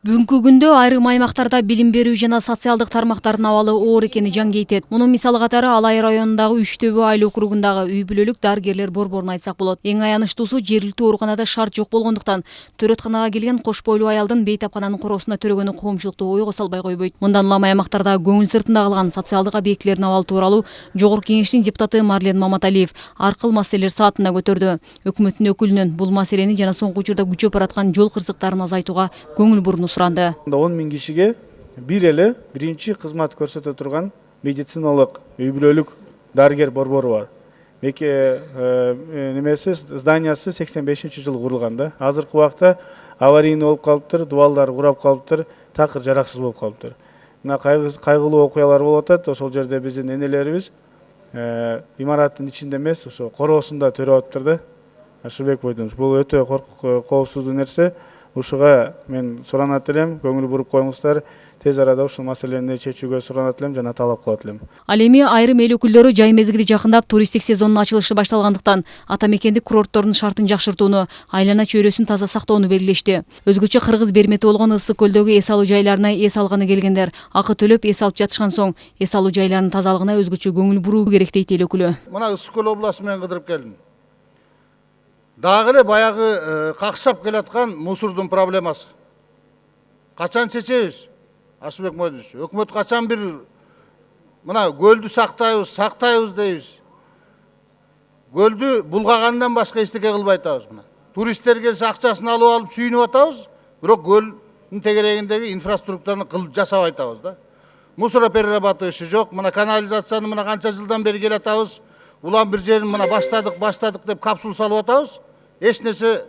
Бүгүнкү күндө айрым аймактарда билим берүү жана социалдык тармактардын абалы оор экени жаңы кетет. Мунун мисалы катары Алай районундагы Үчтөбө айыл округундагы үй бүлөлүк дарыгерлер борборун айтсак болот. Эң аянычтуусу жергиликтүү ооруканада шарт жок болгондуктан төрөтканага келген кош бойлуу аялдын бейтапкананын короосуна төрөгөнү коомчулукту ойго салбай койбойт. Мындан улам аймактарда көңүл сыртында калган социалдык объектилердин абалы тууралуу Жогорку Кеңештин депутаты Марлен Маматалиев аркыл маселелер саатында көтөрдү. Өкмөттүн өкүлүнөн бул маселени жана соңку учурда күчөп бараткан жол кырсыктарын азайтууга көңүл буруну суранды. 10 миң кишиге бир эле биринчи кызмат көрсөтө турган медициналык үй бүлөлүк дарыгер борбору бар. Немеси зданиясы 85-жылы курулган да. Азыркы убакта аварийный болуп калыптыр, дубалдар курап калыптыр, такыр жараксыз болуп калыптыр. Мына кайгылуу окуялар болуп атат. Ошол жерде биздин энелерибиз имараттын ичинде эмес, ошо короосунда төрөп атыптыр да. Ашырбек Бойдонович, бул өтө коопсуздуу нерсе. Ушуга мен суранат элем, көңүл буруп коюңуздар, тез арада ушул маселени чечүүгө суранат элем жана талап кылат элем. Ал эми айрым эл өкүлдөрү жай мезгили жакындап туристтик сезондун ачылышы башталгандыктан ата мекендик курорттордун шартын жакшыртууну, айлана чөйрөсүн таза сактоону белгилешти. Өзгөчө Кыргыз бермети болгон ысык көлдөгү эс алуу жайларына эс алганы келгендер акы төлөп эс алып жатышкан соң эс алуу жайларынын тазалыгына өзгөчө көңүл буруу керек дейт эл өкүлү. Мына ысык көл областы менен кыдырып келдим. Дагы эле баягы какшап келаткан мусордун проблемасы. Качан чечебиз? Ашырбек Бойдонович, өкмөт качан бир мына көлдү сактайбыз дейбиз. Көлдү булгагандан башка эчтеке кылбай атабыз мына. Туристтер келсе акчасын алып сүйүнүп атабыз, бирок көлдүн тегерегиндеги инфраструктураны кылып жасабай атабыз да. Мусороперерабатуу иши жок. Мына канализацияны мына канча жылдан бери келе атабыз. Улам бир жерин мына баштадык деп капсул салып атабыз. Эч нерсе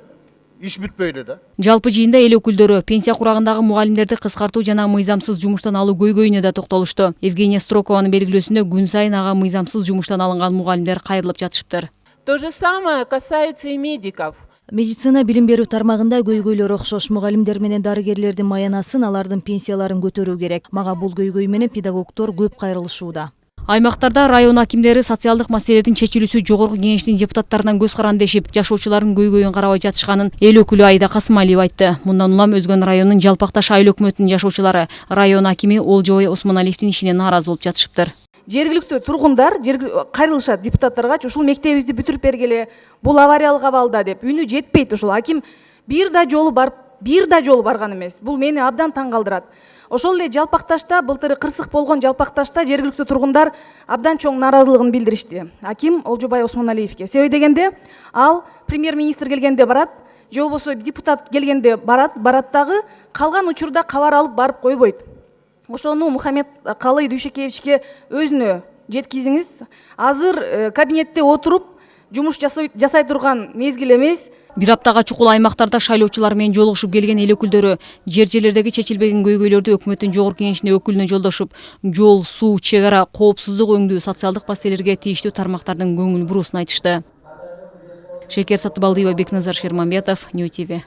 иш бүтпөйдү да. Жалпы жыйында эл өкүлдөрү пенсия курагындагы мугалимдерди кыскартуу жана мыйзамсыз жумуштан алуу көйгөйүнө да токтолушту. Евгения Строкованын белгилөөсүндө күн сайын ага мыйзамсыз жумуштан алынган мугалимдер кайрылып жатышыптыр. То же самое касается и медиков. Медицина билим берүү тармагында көйгөйлөр окшош. Мугалимдер менен дарыгерлердин маянасын, алардын пенсияларын көтөрүү керек. Мага бул көйгөй менен педагогдор көп кайрылышууда. Аймактарда район акимдери социалдык маселелердин чечилүүсү Жогорку Кеңештин депутаттарынан көз карандешип, жашоочулардын көйгөйүн карабай жатышканын эл өкүлү Айда Касымалиева айтты. Мындан улам Өзгөн районунун Жалпакташ айыл өкмөтүнүн жашоочулары район акими Олжобой Осмоналиевдин ишине нааразы болуп жатышыптыр. Жергиликтүү тургундар кайрылышат депутаттарга, ушул мектебибизди бүтүрүп бергиле, бул авариялык абалда деп. Үнү жетпейт ушул. Аким бир да жолу барган эмес. Бул мени абдан таң калтырат. Ошол эле Жалпакташта былтыр кырсык болгон Жалпакташта жергиликтүү тургундар абдан чоң нааразылыгын билдиришти. Аким Олжобай Осмоналиевке. Себеби дегенде, ал премьер-министр келгенде барат, же болбосо депутат келгенде барат дагы калган учурда кабар алып барып койбойт. Ошону Мухаммед Калый Дүйшекеевичке өзүнө жеткизиңиз. Азыр кабинетте отуруп жумуш жасай турган мезгил эмес. Бир аптага чукул аймактарда шайлоочулар менен жолугушуп келген эл өкүлдөрү жерлердеги чечилбеген көйгөйлөрдү өкмөттүн Жогорку Кеңешине өкүлүнө жолдошуп, жол, суу, чек ара, коопсуздук өңдүү, социалдык маселелерге тийиштүү тармактардын көңүл буруусун айтышты. Шекер Сатыбалдиева, Бекназар Шермамбетов, Нью ТВ.